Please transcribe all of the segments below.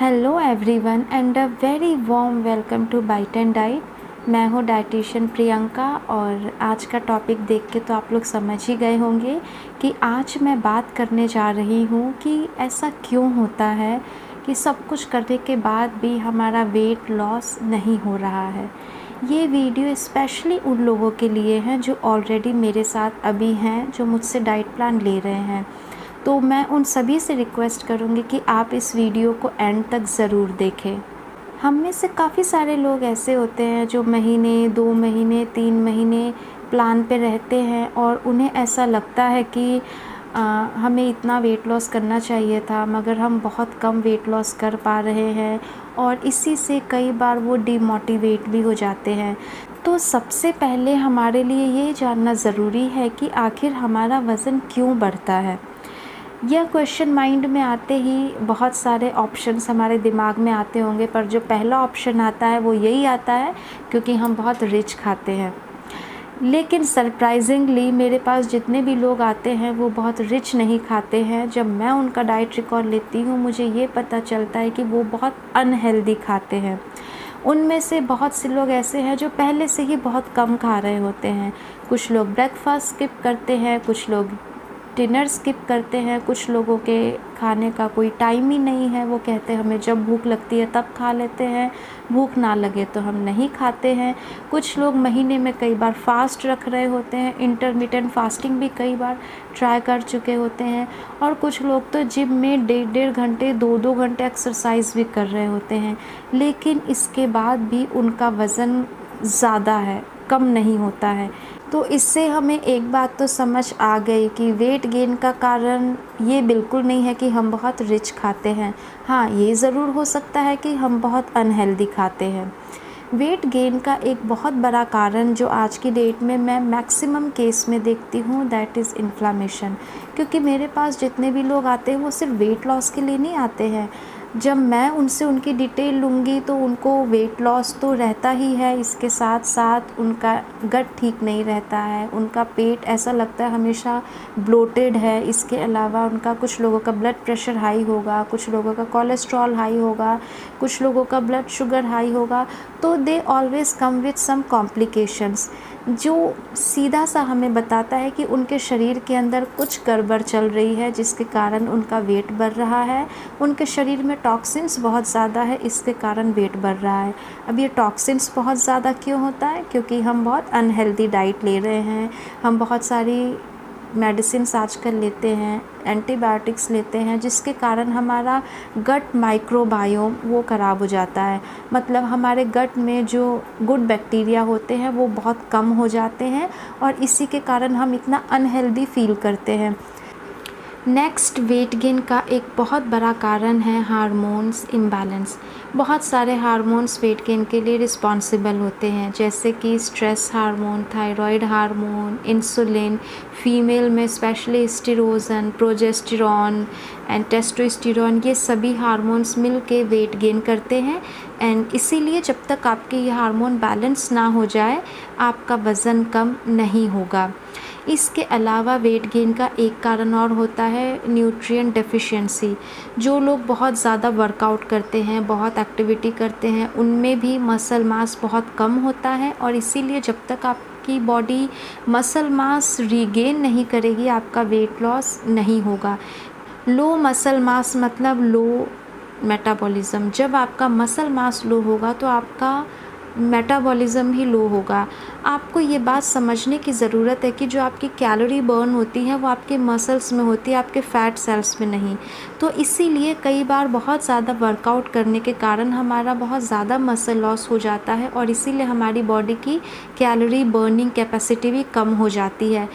Hello everyone and uh very warm welcome to Bite and Diet. मैं हूँ dietitian Priyanka और आज का टॉपिक देख के तो आप लोग समझ ही गए होंगे कि आज मैं बात करने जा रही हूँ कि ऐसा क्यों होता है कि सब कुछ करने के बाद भी हमारा वेट लॉस नहीं हो रहा है। ये वीडियो स्पेशली उन लोगों के लिए हैं जो ऑलरेडी मेरे साथ अभी हैं, जो मुझसे डाइट प्लान ले रहे हैं। तो मैं उन सभी से रिक्वेस्ट करूँगी कि आप इस वीडियो को एंड तक ज़रूर देखें। हम में से काफ़ी सारे लोग ऐसे होते हैं जो महीने, 2 महीने, 3 महीने प्लान पे रहते हैं और उन्हें ऐसा लगता है कि हमें इतना वेट लॉस करना चाहिए था मगर हम बहुत कम वेट लॉस कर पा रहे हैं और इसी से कई बार वो डिमोटिवेट भी हो जाते हैं। तो सबसे पहले हमारे लिए ये जानना ज़रूरी है कि आखिर हमारा वज़न क्यों बढ़ता है। यह क्वेश्चन माइंड में आते ही बहुत सारे ऑप्शंस हमारे दिमाग में आते होंगे, पर जो पहला ऑप्शन आता है वो यही आता है क्योंकि हम बहुत रिच खाते हैं। लेकिन सरप्राइजिंगली मेरे पास जितने भी लोग आते हैं वो बहुत रिच नहीं खाते हैं। जब मैं उनका डाइट रिकॉर्ड लेती हूँ मुझे ये पता चलता है कि वो बहुत अनहेल्दी खाते हैं। उनमें से बहुत से लोग ऐसे हैं जो पहले से ही बहुत कम खा रहे होते हैं। कुछ लोग ब्रेकफास्ट स्किप करते हैं, कुछ लोग डिनर स्किप करते हैं, कुछ लोगों के खाने का कोई टाइम ही नहीं है। वो कहते हैं हमें जब भूख लगती है तब खा लेते हैं, भूख ना लगे तो हम नहीं खाते हैं। कुछ लोग महीने में कई बार फास्ट रख रहे होते हैं, इंटरमिटेंट फास्टिंग भी कई बार ट्राई कर चुके होते हैं। और कुछ लोग तो जिम में 1.5 घंटे 2-2 घंटे एक्सरसाइज भी कर रहे होते हैं, लेकिन इसके बाद भी उनका वज़न ज़्यादा है, कम नहीं होता है। तो इससे हमें एक बात तो समझ आ गई कि वेट गेन का कारण ये बिल्कुल नहीं है कि हम बहुत रिच खाते हैं। हाँ, ये ज़रूर हो सकता है कि हम बहुत अनहेल्दी खाते हैं। वेट गेन का एक बहुत बड़ा कारण जो आज की डेट में मैं मैक्सिमम केस में देखती हूँ दैट इज़ इन्फ्लामेशन। क्योंकि मेरे पास जितने भी लोग आते हैं वो सिर्फ वेट लॉस के लिए नहीं आते हैं। जब मैं उनसे उनकी डिटेल लूँगी तो उनको वेट लॉस तो रहता ही है, इसके साथ साथ उनका गट ठीक नहीं रहता है, उनका पेट ऐसा लगता है हमेशा ब्लोटेड है। इसके अलावा उनका कुछ लोगों का ब्लड प्रेशर हाई होगा, कुछ लोगों का कोलेस्ट्रॉल हाई होगा, कुछ लोगों का ब्लड शुगर हाई होगा। तो they always come with some complications जो सीधा सा हमें बताता है कि उनके शरीर के अंदर कुछ गड़बड़ चल रही है जिसके कारण उनका वेट बढ़ रहा है। उनके शरीर में टॉक्सिन्स बहुत ज़्यादा है, इसके कारण वेट बढ़ रहा है। अब ये टॉक्सिन्स बहुत ज़्यादा क्यों होता है? क्योंकि हम बहुत अनहेल्दी डाइट ले रहे हैं, हम बहुत सारी मेडिसिन्स आजकल लेते हैं, एंटीबायोटिक्स लेते हैं, जिसके कारण हमारा गट माइक्रोबायोम वो ख़राब हो जाता है। मतलब हमारे गट में जो गुड बैक्टीरिया होते हैं वो बहुत कम हो जाते हैं और इसी के कारण हम इतना अनहेल्दी फील करते हैं। नेक्स्ट, वेट गेन का एक बहुत बड़ा कारण है हार्मोन्स इम्बैलेंस। बहुत सारे हार्मोन्स वेट गेन के लिए रिस्पॉन्सिबल होते हैं, जैसे कि stress hormone, thyroid hormone, insulin, female में specially estrogen, progesterone and testosterone. ये सभी हार्मोन्स मिल के वेट गेन करते हैं एंड इसीलिए जब तक आपके ये हार्मोन बैलेंस ना हो जाए आपका वज़न कम नहीं होगा। इसके अलावा वेट गेन का एक कारण और होता है न्यूट्रिएंट डेफिशिएंसी। जो लोग बहुत ज़्यादा वर्कआउट करते हैं, बहुत एक्टिविटी करते हैं, उनमें भी मसल मास बहुत कम होता है और इसीलिए जब तक आपकी बॉडी मसल मास रीगेन नहीं करेगी आपका वेट लॉस नहीं होगा। लो मसल मास मतलब लो मेटाबॉलिज्म। जब आपका मसल मास लो होगा तो आपका मेटाबॉलिज्म ही लो होगा। आपको ये बात समझने की ज़रूरत है कि जो आपकी कैलोरी बर्न होती है वो आपके मसल्स में होती है, आपके फैट सेल्स में नहीं। तो इसीलिए कई बार बहुत ज़्यादा वर्कआउट करने के कारण हमारा बहुत ज़्यादा मसल लॉस हो जाता है और इसीलिए हमारी बॉडी की कैलोरी बर्निंग कैपेसिटी भी कम हो जाती है।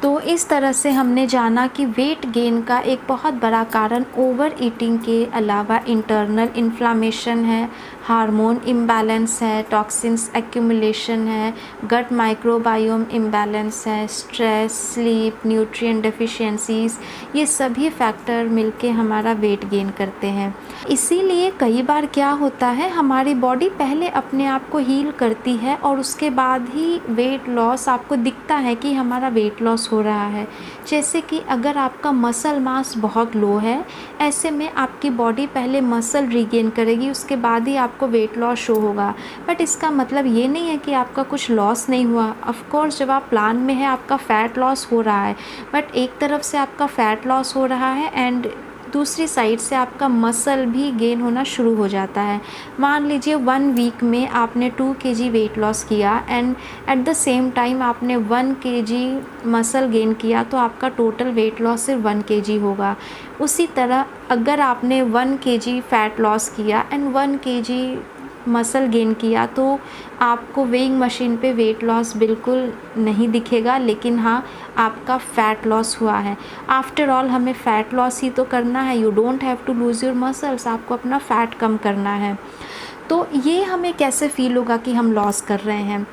तो इस तरह से हमने जाना कि वेट गेन का एक बहुत बड़ा कारण ओवर ईटिंग के अलावा इंटरनल इन्फ्लामेशन है, हार्मोन इम्बैलेंस है, टॉक्सिन्स एक्यूमुलेशन है, गट माइक्रोबायोम इम्बैलेंस है, स्ट्रेस, स्लीप, न्यूट्रिएंट डेफिशिएंसीज। ये सभी फैक्टर मिलके हमारा वेट गेन करते हैं। इसीलिए कई बार क्या होता है, हमारी बॉडी पहले अपने आप को हील करती है और उसके बाद ही वेट लॉस आपको दिखता है कि हमारा वेट लॉस हो रहा है। जैसे कि अगर आपका मसल मास बहुत लो है, ऐसे में आपकी बॉडी पहले मसल रीगेन करेगी, उसके बाद ही आपको वेट लॉस शो होगा। बट इसका मतलब ये नहीं है कि आपका कुछ लॉस नहीं हुआ। ऑफ कोर्स जब आप प्लान में है आपका फ़ैट लॉस हो रहा है, बट एक तरफ से आपका फ़ैट लॉस हो रहा है एंड दूसरी साइड से आपका मसल भी गेन होना शुरू हो जाता है। मान लीजिए 1 वीक में आपने 2 केजी वेट लॉस किया and at the same time आपने 1 केजी मसल गेन किया, तो आपका टोटल वेट लॉस सिर्फ 1 केजी होगा। उसी तरह अगर आपने 1 केजी फ़ैट लॉस किया एंड 1 केजी मसल गेन किया, तो आपको वेइंग मशीन पे वेट लॉस बिल्कुल नहीं दिखेगा, लेकिन हाँ आपका फ़ैट लॉस हुआ है। आफ्टर ऑल हमें फ़ैट लॉस ही तो करना है, you don't have to lose your muscles, आपको अपना फ़ैट कम करना है। तो ये हमें कैसे फ़ील होगा कि हम लॉस कर रहे हैं।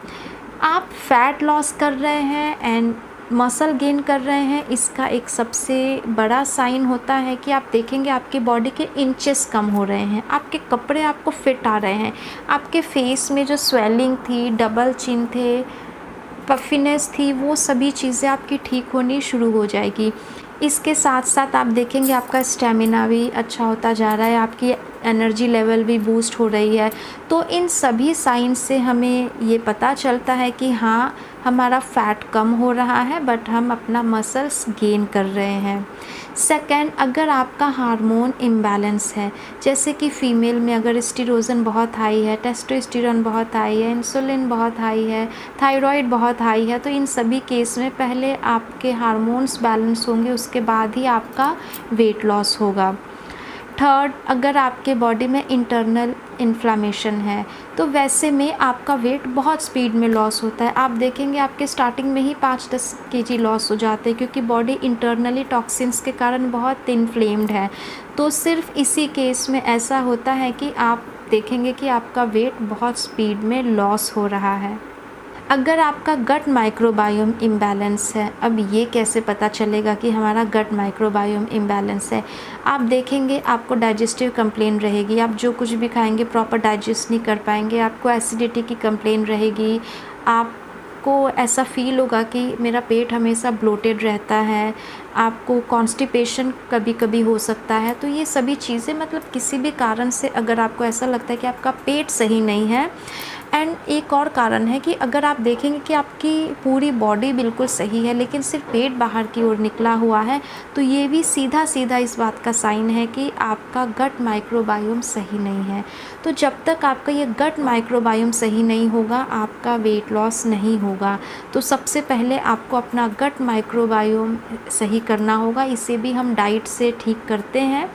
आप फ़ैट लॉस कर रहे हैं एंड मसल गेन कर रहे हैं, इसका एक सबसे बड़ा साइन होता है कि आप देखेंगे आपकी बॉडी के इंचेस कम हो रहे हैं, आपके कपड़े आपको फिट आ रहे हैं, आपके फेस में जो स्वेलिंग थी, डबल चिन थे, पफिनेस थी, वो सभी चीज़ें आपकी ठीक होनी शुरू हो जाएगी। इसके साथ साथ आप देखेंगे आपका स्टेमिना भी अच्छा होता जा रहा है, आपकी एनर्जी लेवल भी बूस्ट हो रही है। तो इन सभी साइन से हमें ये पता चलता है कि हाँ हमारा फ़ैट कम हो रहा है, बट हम अपना मसल्स गेन कर रहे हैं। सेकंड, अगर आपका हार्मोन इम्बैलेंस है, जैसे कि फ़ीमेल में अगर एस्ट्रोजन बहुत हाई है, टेस्टोस्टेरोन बहुत हाई है, इंसुलिन बहुत हाई है, थायराइड बहुत हाई है, तो इन सभी केस में पहले आपके हार्मोन्स बैलेंस होंगे, उसके बाद ही आपका वेट लॉस होगा। थर्ड, अगर आपके बॉडी में इंटरनल इन्फ्लामेशन है, तो वैसे में आपका वेट बहुत स्पीड में लॉस होता है। आप देखेंगे आपके स्टार्टिंग में ही 5-10 केजी लॉस हो जाते हैं, क्योंकि बॉडी इंटरनली टॉक्सिन्स के कारण बहुत इन्फ्लेम्ड है। तो सिर्फ इसी केस में ऐसा होता है कि आप देखेंगे कि आपका वेट बहुत स्पीड में लॉस हो रहा है। अगर आपका गट माइक्रोबायोम इम्बैलेंस है, अब ये कैसे पता चलेगा कि हमारा गट माइक्रोबायोम इम्बैलेंस है। आप देखेंगे आपको डाइजेस्टिव कंप्लेन रहेगी, आप जो कुछ भी खाएंगे प्रॉपर डाइजेस्ट नहीं कर पाएंगे, आपको एसिडिटी की कंप्लेन रहेगी, आपको ऐसा फील होगा कि मेरा पेट हमेशा ब्लोटेड रहता है, आपको कॉन्स्टिपेशन कभी कभी हो सकता है। तो ये सभी चीज़ें मतलब किसी भी कारण से अगर आपको ऐसा लगता है कि आपका पेट सही नहीं है। एंड एक और कारण है कि अगर आप देखेंगे कि आपकी पूरी बॉडी बिल्कुल सही है लेकिन सिर्फ पेट बाहर की ओर निकला हुआ है, तो ये भी सीधा सीधा इस बात का साइन है कि आपका गट माइक्रोबायोम सही नहीं है। तो जब तक आपका ये गट माइक्रोबायोम सही नहीं होगा, आपका वेट लॉस नहीं होगा। तो सबसे पहले आपको अपना गट माइक्रोबायोम सही करना होगा। इसे भी हम डाइट से ठीक करते हैं,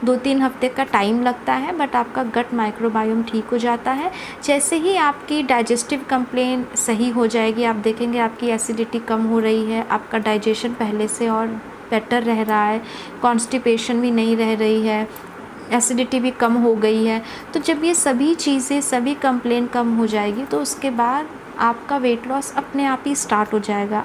2-3 हफ्ते का टाइम लगता है, बट आपका गट माइक्रोबायोम ठीक हो जाता है। जैसे ही आपकी डाइजेस्टिव कंप्लेन सही हो जाएगी, आप देखेंगे आपकी एसिडिटी कम हो रही है, आपका डाइजेशन पहले से और बेटर रह रहा है, कॉन्स्टिपेशन भी नहीं रह रही है, एसिडिटी भी कम हो गई है। तो जब ये सभी चीज़ें, सभी कंप्लेन कम हो जाएगी, तो उसके बाद आपका वेट लॉस अपने आप ही स्टार्ट हो जाएगा।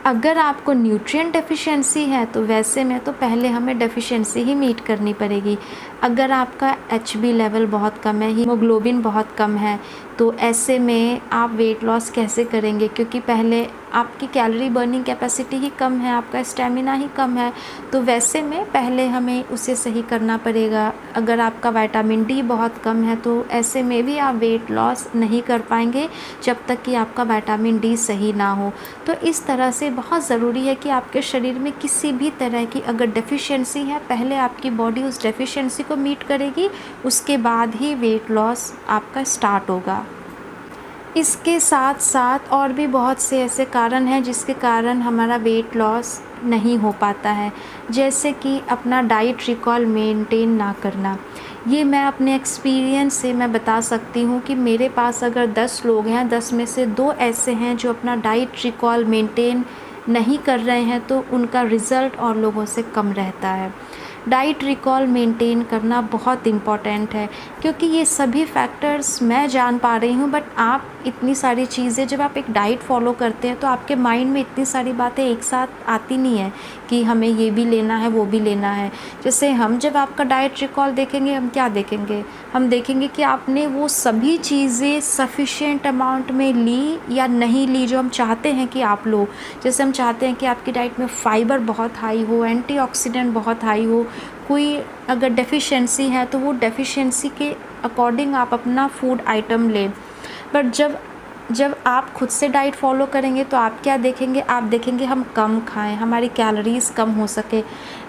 अगर आपको न्यूट्रिएंट डेफिशिएंसी है, तो वैसे में तो पहले हमें डेफिशिएंसी ही मीट करनी पड़ेगी। अगर आपका HB लेवल बहुत कम है, हीमोग्लोबिन बहुत कम है, तो ऐसे में आप वेट लॉस कैसे करेंगे, क्योंकि पहले आपकी कैलोरी बर्निंग कैपेसिटी ही कम है, आपका स्टेमिना ही कम है। तो वैसे में पहले हमें उसे सही करना पड़ेगा। अगर आपका विटामिन D बहुत कम है, तो ऐसे में भी आप वेट लॉस नहीं कर पाएंगे जब तक कि आपका विटामिन D सही ना हो। तो इस तरह से बहुत ज़रूरी है कि आपके शरीर में किसी भी तरह की अगर डेफिशिएंसी है, पहले आपकी बॉडी उस डेफिशिएंसी को मीट करेगी, उसके बाद ही वेट लॉस आपका स्टार्ट होगा। इसके साथ साथ और भी बहुत से ऐसे कारण हैं जिसके कारण हमारा वेट लॉस नहीं हो पाता है, जैसे कि अपना डाइट रिकॉल मेंटेन ना करना। ये मैं अपने एक्सपीरियंस से मैं बता सकती हूँ कि मेरे पास अगर 10 लोग हैं, 10 में से 2 ऐसे हैं जो अपना डाइट रिकॉल मेंटेन नहीं कर रहे हैं, तो उनका रिज़ल्ट और लोगों से कम रहता है। डाइट रिकॉल मेंटेन करना बहुत इम्पॉर्टेंट है, क्योंकि ये सभी फैक्टर्स मैं जान पा रही हूँ, बट आप इतनी सारी चीज़ें जब आप एक डाइट फॉलो करते हैं तो आपके माइंड में इतनी सारी बातें एक साथ आती नहीं है कि हमें ये भी लेना है वो भी लेना है। जैसे हम जब आपका डाइट रिकॉल देखेंगे, हम क्या देखेंगे, हम देखेंगे कि आपने वो सभी चीज़ें सफिशिएंट अमाउंट में ली या नहीं ली जो हम चाहते हैं कि आप लो। जैसे हम चाहते हैं कि आपकी डाइट में फाइबर बहुत हाई हो, एंटीऑक्सीडेंट बहुत हाई हो, कोई अगर डेफिशिएंसी है तो वो डेफिशिएंसी के अकॉर्डिंग आप अपना फूड आइटम लें। बट जब आप खुद से डाइट फॉलो करेंगे तो आप क्या देखेंगे, आप देखेंगे हम कम खाएं, हमारी कैलोरीज़ कम हो सके।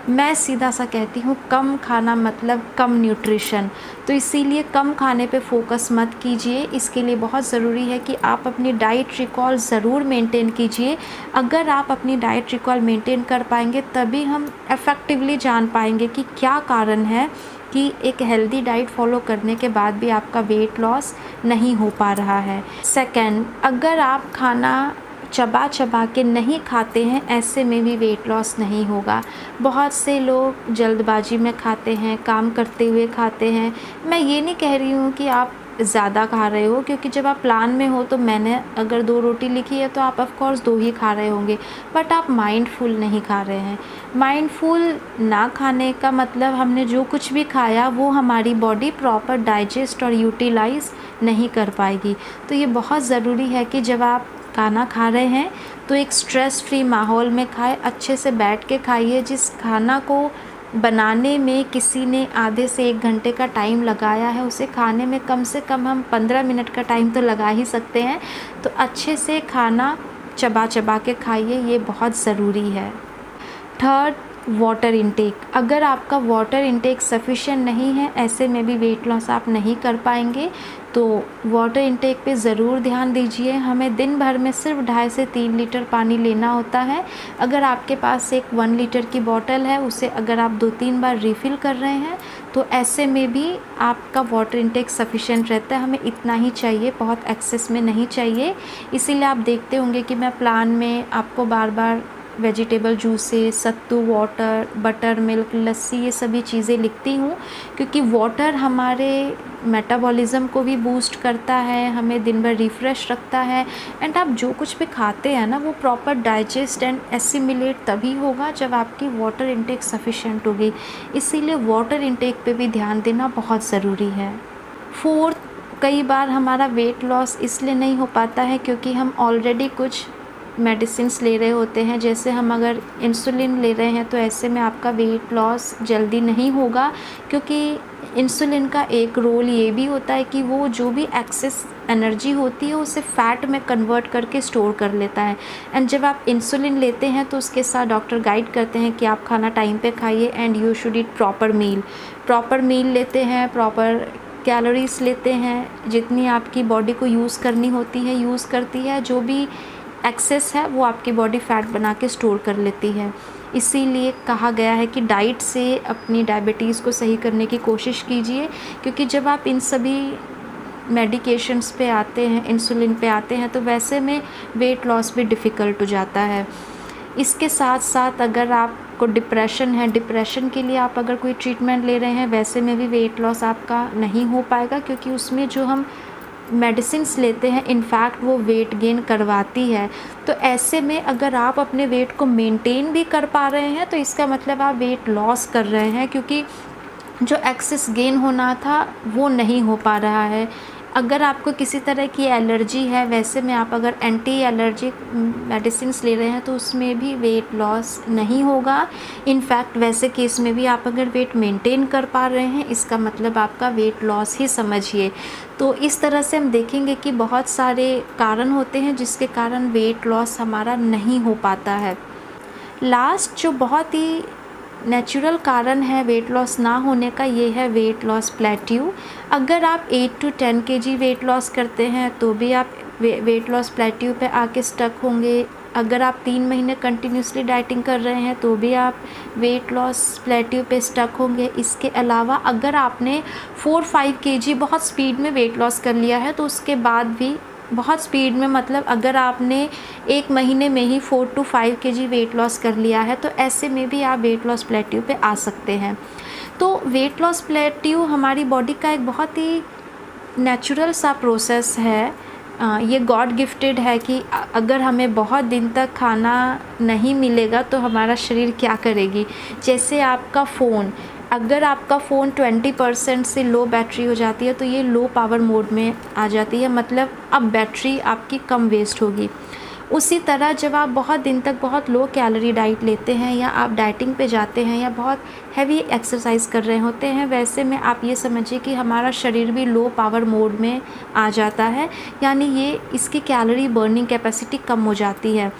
मैं सीधा सा कहती हूँ, कम खाना मतलब कम न्यूट्रिशन। तो इसीलिए कम खाने पे फोकस मत कीजिए। इसके लिए बहुत ज़रूरी है कि आप अपनी डाइट रिकॉल ज़रूर मेंटेन कीजिए। अगर आप अपनी डाइट रिकॉल मेंटेन कर पाएंगे तभी हम इफ़ेक्टिवली जान पाएंगे कि क्या कारण है कि एक हेल्दी डाइट फॉलो करने के बाद भी आपका वेट लॉस नहीं हो पा रहा है। सेकंड, अगर आप खाना चबा चबा के नहीं खाते हैं, ऐसे में भी वेट लॉस नहीं होगा। बहुत से लोग जल्दबाजी में खाते हैं, काम करते हुए खाते हैं। मैं ये नहीं कह रही हूँ कि आप ज़्यादा खा रहे हो, क्योंकि जब आप प्लान में हो तो मैंने अगर 2 रोटी लिखी है तो आप ऑफ कोर्स 2 ही खा रहे होंगे, बट आप माइंडफुल नहीं खा रहे हैं। माइंडफुल ना खाने का मतलब हमने जो कुछ भी खाया वो हमारी बॉडी प्रॉपर डाइजेस्ट और यूटिलाइज़ नहीं कर पाएगी। तो ये बहुत ज़रूरी है कि जब आप खाना खा रहे हैं तो एक स्ट्रेस फ्री माहौल में खाएं, अच्छे से बैठ के खाइए। जिस खाना को बनाने में किसी ने आधे से 1 घंटे का टाइम लगाया है, उसे खाने में कम से कम हम 15 मिनट का टाइम तो लगा ही सकते हैं। तो अच्छे से खाना चबा चबा के खाइए, ये बहुत ज़रूरी है। Third, water intake. अगर आपका वाटर इंटेक सफिशिएंट नहीं है, ऐसे में भी वेट लॉस आप नहीं कर पाएंगे। तो वाटर इंटेक पे ज़रूर ध्यान दीजिए। हमें दिन भर में सिर्फ 2.5 से 3 लीटर पानी लेना होता है। अगर आपके पास एक 1 लीटर की बॉटल है, उसे अगर आप 2-3 बार रिफ़िल कर रहे हैं तो ऐसे में भी आपका वाटर इंटेक सफिशिएंट रहता है। हमें इतना ही चाहिए, बहुत एक्सेस में नहीं चाहिए। इसीलिए आप देखते होंगे कि मैं प्लान में आपको बार बार वेजिटेबल जूसेस, सत्तू वाटर, बटर मिल्क, लस्सी, ये सभी चीज़ें लिखती हूँ, क्योंकि वाटर हमारे मेटाबॉलिज़्म को भी बूस्ट करता है, हमें दिन भर रिफ़्रेश रखता है। एंड आप जो कुछ भी खाते हैं ना, वो प्रॉपर डाइजेस्ट एंड एसिमिलेट तभी होगा जब आपकी वाटर इंटेक सफिशिएंट होगी। इसीलिए वाटर इंटेक पे भी ध्यान देना बहुत ज़रूरी है। फोर्थ, कई बार हमारा वेट लॉस इसलिए नहीं हो पाता है क्योंकि हम ऑलरेडी कुछ मेडिसिन्स ले रहे होते हैं। जैसे हम अगर इंसुलिन ले रहे हैं तो ऐसे में आपका वेट लॉस जल्दी नहीं होगा, क्योंकि इंसुलिन का एक रोल ये भी होता है कि वो जो भी एक्सेस एनर्जी होती है उसे फ़ैट में कन्वर्ट करके स्टोर कर लेता है। एंड जब आप इंसुलिन लेते हैं तो उसके साथ डॉक्टर गाइड करते हैं कि आप खाना टाइम पे खाइए and you should eat proper meal लेते हैं, प्रॉपर कैलोरीज लेते हैं, जितनी आपकी बॉडी को यूज़ करनी होती है यूज़ करती है। जो भी एक्सेस है वो आपकी बॉडी फैट बना के स्टोर कर लेती है। इसीलिए कहा गया है कि डाइट से अपनी डायबिटीज़ को सही करने की कोशिश कीजिए, क्योंकि जब आप इन सभी मेडिकेशंस पे आते हैं, इंसुलिन पे आते हैं, तो वैसे में वेट लॉस भी डिफ़िकल्ट हो जाता है। इसके साथ साथ अगर आपको डिप्रेशन है, डिप्रेशन के लिए आप अगर कोई ट्रीटमेंट ले रहे हैं, वैसे में भी वेट लॉस आपका नहीं हो पाएगा, क्योंकि उसमें जो हम मेडिसिन्स लेते हैं इनफैक्ट वो वेट गेन करवाती है। तो ऐसे में अगर आप अपने वेट को मेंटेन भी कर पा रहे हैं तो इसका मतलब आप वेट लॉस कर रहे हैं, क्योंकि जो एक्सेस गेन होना था वो नहीं हो पा रहा है। अगर आपको किसी तरह की एलर्जी है, वैसे में आप अगर एंटी एलर्जिक मेडिसिन्स ले रहे हैं तो उसमें भी वेट लॉस नहीं होगा। इनफैक्ट वैसे केस में भी आप अगर वेट मेंटेन कर पा रहे हैं, इसका मतलब आपका वेट लॉस ही समझिए। तो इस तरह से हम देखेंगे कि बहुत सारे कारण होते हैं जिसके कारण वेट लॉस हमारा नहीं हो पाता है। लास्ट जो बहुत ही नेचुरल कारण है वेट लॉस ना होने का, ये है वेट लॉस प्लेट्यू। अगर आप 8 to 10 kg वेट लॉस करते हैं तो भी आप वेट लॉस प्लेट्यू पे आके स्टक होंगे। अगर आप 3 महीने कंटिन्यूसली डाइटिंग कर रहे हैं तो भी आप वेट लॉस प्लेट्यू पे स्टक होंगे। इसके अलावा अगर आपने 4-5 kg बहुत स्पीड में वेट लॉस कर लिया है तो उसके बाद भी बहुत स्पीड में, मतलब अगर आपने 1 महीने में ही 4 to 5 केजी वेट लॉस कर लिया है तो ऐसे में भी आप वेट लॉस प्लेट्यू पे आ सकते हैं। तो वेट लॉस प्लेट्यू हमारी बॉडी का एक बहुत ही नेचुरल सा प्रोसेस है। ये गॉड गिफ्टेड है कि अगर हमें बहुत दिन तक खाना नहीं मिलेगा तो हमारा शरीर क्या करेगी। जैसे आपका फ़ोन, अगर आपका फ़ोन 20% से लो बैटरी हो जाती है तो ये लो पावर मोड में आ जाती है, मतलब अब बैटरी आपकी कम वेस्ट होगी। उसी तरह जब आप बहुत दिन तक बहुत लो कैलोरी डाइट लेते हैं या आप डाइटिंग पे जाते हैं या बहुत हैवी एक्सरसाइज कर रहे होते हैं, वैसे में आप ये समझिए कि हमारा शरीर भी लो पावर मोड में आ जाता है, यानी ये इसकी कैलोरी बर्निंग कैपेसिटी कम हो जाती है।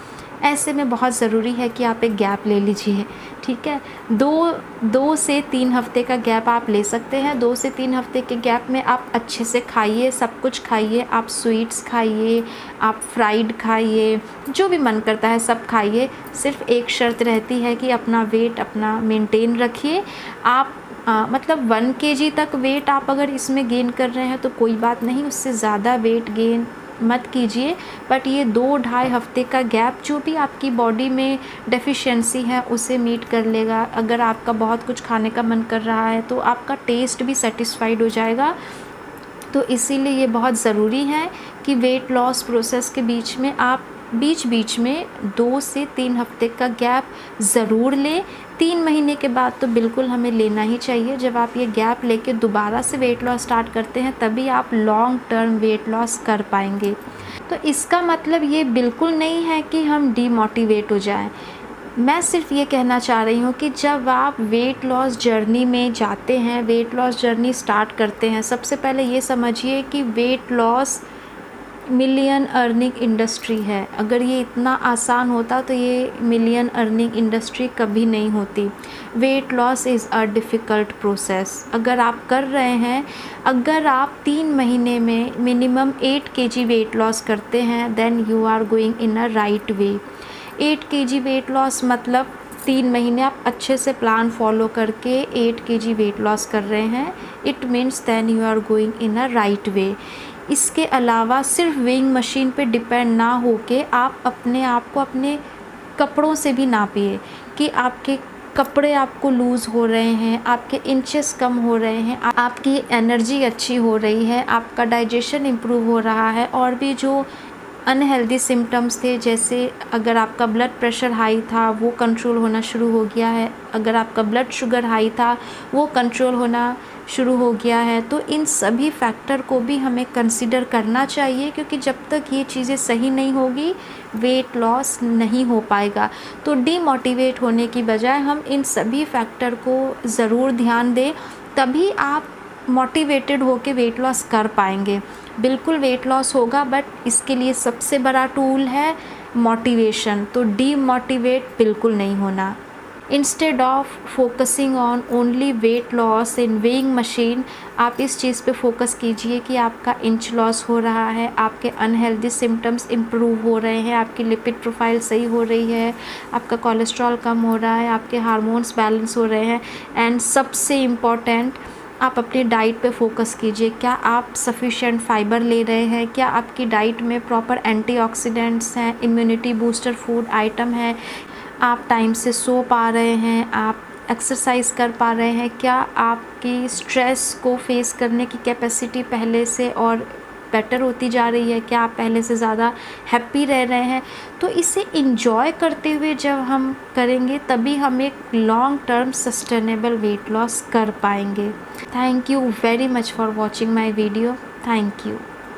ऐसे में बहुत ज़रूरी है कि आप एक गैप ले लीजिए, ठीक है। 2 से 3 हफ्ते का गैप आप ले सकते हैं। 2 से 3 हफ्ते के गैप में आप अच्छे से खाइए, सब कुछ खाइए, आप स्वीट्स खाइए, आप फ्राइड खाइए, जो भी मन करता है सब खाइए। सिर्फ एक शर्त रहती है कि अपना वेट अपना मेंटेन रखिए। आप मतलब 1 केजी तक वेट आप अगर इसमें गेन कर रहे हैं तो कोई बात नहीं, उससे ज़्यादा वेट गेन मत कीजिए। बट ये 2-2.5 हफ्ते का गैप जो भी आपकी बॉडी में डेफिशिएंसी है उसे मीट कर लेगा। अगर आपका बहुत कुछ खाने का मन कर रहा है तो आपका टेस्ट भी सेटिस्फाइड हो जाएगा। तो इसीलिए ये बहुत ज़रूरी है कि वेट लॉस प्रोसेस के बीच में आप बीच में 2 से 3 हफ्ते का गैप ज़रूर लें। 3 महीने के बाद तो बिल्कुल हमें लेना ही चाहिए। जब आप ये गैप लेके दोबारा से वेट लॉस स्टार्ट करते हैं तभी आप लॉन्ग टर्म वेट लॉस कर पाएंगे। तो इसका मतलब ये बिल्कुल नहीं है कि हम डीमोटिवेट हो जाएं। मैं सिर्फ ये कहना चाह रही हूँ कि जब आप वेट लॉस जर्नी में जाते हैं, वेट लॉस जर्नी स्टार्ट करते हैं, सबसे पहले ये समझिए कि weight loss million earning industry है। अगर ये इतना आसान होता तो ये मिलियन अर्निंग इंडस्ट्री कभी नहीं होती। Weight loss is a difficult process. अगर आप कर रहे हैं, अगर आप 3 महीने में मिनिमम 8 केजी वेट लॉस करते हैं, then you are going in a right way. 8 KG weight loss मतलब 3 महीने आप अच्छे से प्लान फॉलो करके 8 केजी वेट लॉस कर रहे हैं, it means then you are going in a right way. इसके अलावा सिर्फ वेइंग मशीन पे डिपेंड ना होके आप अपने आप को अपने कपड़ों से भी नापिए कि आपके कपड़े आपको लूज़ हो रहे हैं, आपके इंचेस कम हो रहे हैं, आपकी एनर्जी अच्छी हो रही है, आपका डाइजेशन इम्प्रूव हो रहा है, और भी जो अनहेल्दी सिम्टम्स थे, जैसे अगर आपका ब्लड प्रेशर हाई था वो कंट्रोल होना शुरू हो गया है, अगर आपका ब्लड शुगर हाई था वो कंट्रोल होना शुरू हो गया है। तो इन सभी फैक्टर को भी हमें कंसिडर करना चाहिए, क्योंकि जब तक ये चीज़ें सही नहीं होगी वेट लॉस नहीं हो पाएगा। तो डीमोटिवेट होने की बजाय हम इन सभी फैक्टर को ज़रूर ध्यान दें, तभी आप मोटिवेटेड होके वेट लॉस कर पाएंगे। बिल्कुल वेट लॉस होगा, बट इसके लिए सबसे बड़ा टूल है मोटिवेशन। तो डीमोटिवेट बिल्कुल नहीं होना। Instead of focusing on only weight loss in weighing machine, आप इस चीज़ पे फोकस कीजिए कि आपका इंच लॉस हो रहा है, आपके अनहेल्दी सिम्टम्स इम्प्रूव हो रहे हैं, आपकी लिपिड प्रोफाइल सही हो रही है, आपका कोलेस्ट्रॉल कम हो रहा है, आपके हार्मोन्स बैलेंस हो रहे हैं, एंड सबसे इम्पॉर्टेंट आप अपनी डाइट पे फोकस कीजिए। क्या आप सफिशिएंट फाइबर ले रहे हैं, क्या आपकी डाइट में प्रॉपर एंटीऑक्सीडेंट्स हैं, इम्यूनिटी बूस्टर फूड आइटम है, आप टाइम से सो पा रहे हैं, आप एक्सरसाइज कर पा रहे हैं, क्या आपकी स्ट्रेस को फेस करने की कैपेसिटी पहले से और बेटर होती जा रही है, क्या आप पहले से ज़्यादा हैप्पी रह रहे हैं। तो इसे इंजॉय करते हुए जब हम करेंगे तभी हम एक long term sustainable weight loss कर पाएंगे। Thank you very much for watching my video. Thank you.